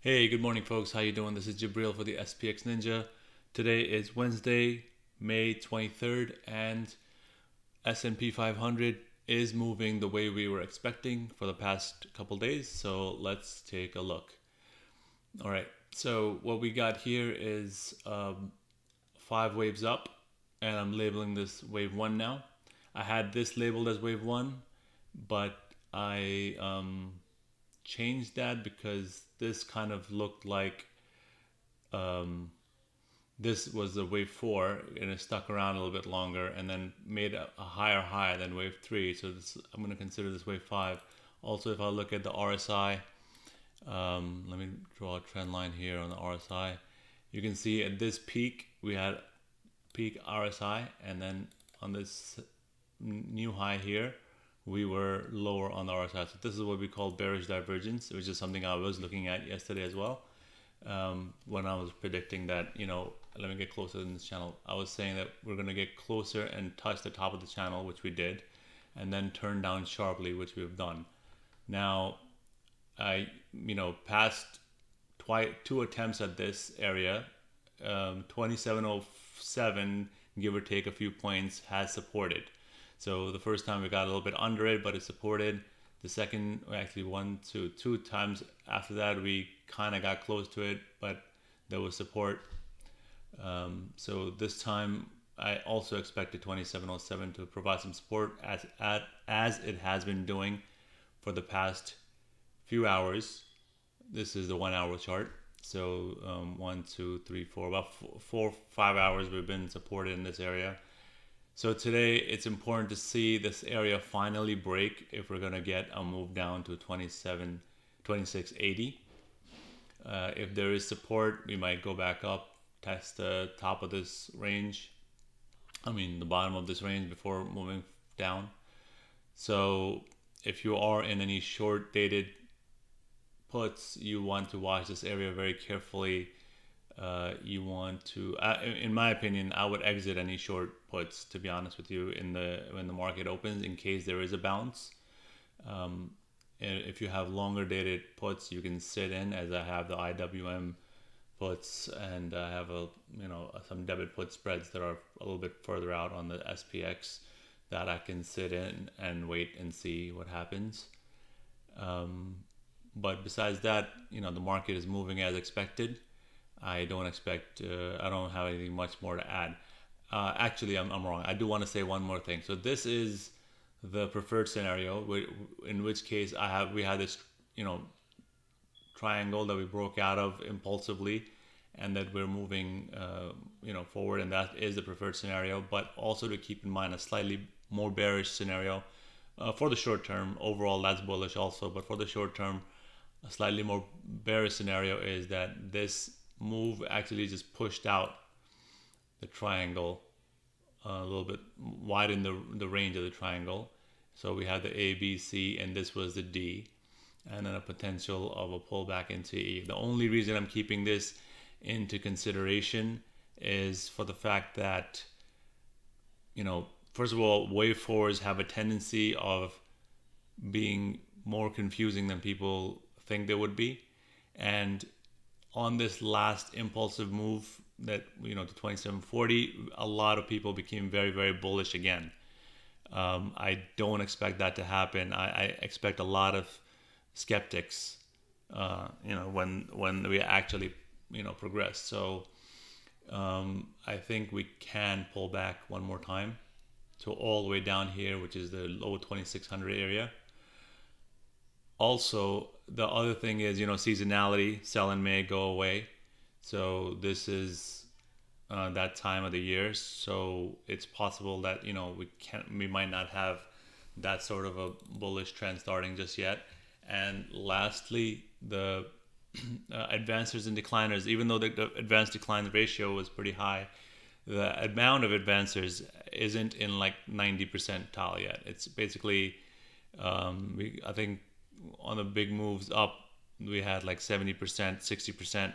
Hey, good morning, folks. How you doing? This is Jibril for the SPX Ninja. Today is Wednesday, May 23rd, and S&P 500 is moving the way we were expecting for the past couple days. So let's take a look. All right. So what we got here is 5 waves up, and I'm labeling this wave 1 now. I had this labeled as wave 1, but I changed that because this kind of looked like this was the wave 4, and it stuck around a little bit longer and then made a higher high than wave 3. So I'm going to consider this wave 5. Also, if I look at the RSI, let me draw a trend line here on the RSI. You can see at this peak we had peak RSI, and then on this new high here we were lower on the RSI. So this is what we call bearish divergence, which is something I was looking at yesterday as well. When I was predicting that, let me get closer in this channel. I was saying that we're going to get closer and touch the top of the channel, which we did, and then turn down sharply, which we've done. Now, I, passed two attempts at this area. 2707, give or take a few points, has supported. So the first time we got a little bit under it, but it supported. The second, actually two times after that, we kind of got close to it, but there was support. So this time I also expected 2707 to provide some support as it has been doing for the past few hours. This is the 1 hour chart. So 1, 2, 3, 4, about 4-5 hours we've been supported in this area. So today it's important to see this area finally break if we're going to get a move down to 2680. If there is support, we might go back up, test the top of this range, the bottom of this range before moving down. So if you are in any short dated puts, you want to watch this area very carefully. You want to, in my opinion, I would exit any short puts, to be honest with you, when the market opens, in case there is a bounce. And if you have longer dated puts, you can sit in, as I have the IWM puts, and I have some debit put spreads that are a little bit further out on the SPX that I can sit in and wait and see what happens. But besides that, the market is moving as expected. I don't have anything much more to add. Actually, I'm wrong. I do want to say one more thing. So this is the preferred scenario, in which case we had this, triangle that we broke out of impulsively, and that we're moving, forward, and that is the preferred scenario. But also to keep in mind a slightly more bearish scenario for the short term. Overall, that's bullish also, but for the short term, a slightly more bearish scenario is that this move actually just pushed out the triangle a little bit, widened the range of the triangle. So we have the A, B, C, and this was the D, and then a potential of a pullback into E. The only reason I'm keeping this into consideration is for the fact that, first of all, wave fours have a tendency of being more confusing than people think they would be. And on this last impulsive move that, to 2740, a lot of people became very, very bullish again. I don't expect that to happen. I expect a lot of skeptics, when we actually, progress. So I think we can pull back one more time to all the way down here, which is the low 2600 area. Also, the other thing is, seasonality, sell-in may go away. So this is that time of the year. So it's possible that, we might not have that sort of a bullish trend starting just yet. And lastly, the advancers and decliners, even though the advanced decline ratio was pretty high, the amount of advancers isn't in like 90 percentile yet. It's basically, I think, on the big moves up, we had like 70%, 60%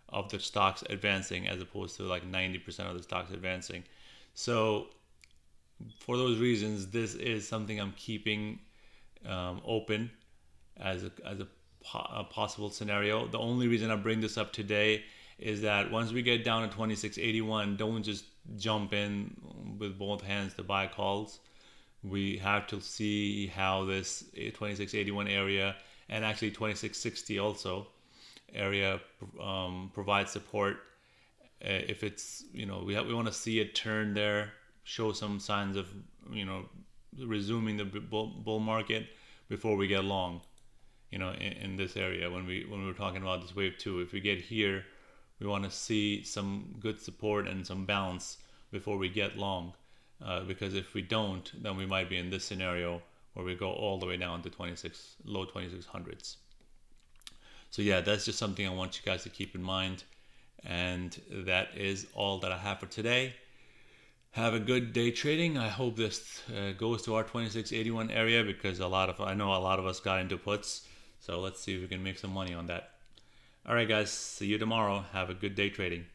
of the stocks advancing, as opposed to like 90% of the stocks advancing. So for those reasons, this is something I'm keeping open as a possible scenario. The only reason I bring this up today is that once we get down to 2681, don't just jump in with both hands to buy calls. We have to see how this 2681 area and actually 2660 also area provides support. If it's, you know, we want to see it turn there, show some signs of, you know, resuming the bull market before we get long, you know, in this area. When we're talking about this wave 2, if we get here, we want to see some good support and some bounce before we get long, because if we don't, then we might be in this scenario where we go all the way down to low 2600s. So yeah, that's just something I want you guys to keep in mind. And that is all that I have for today. Have a good day trading. I hope this goes to our 2681 area, because I know a lot of us got into puts. So let's see if we can make some money on that. All right, guys. See you tomorrow. Have a good day trading.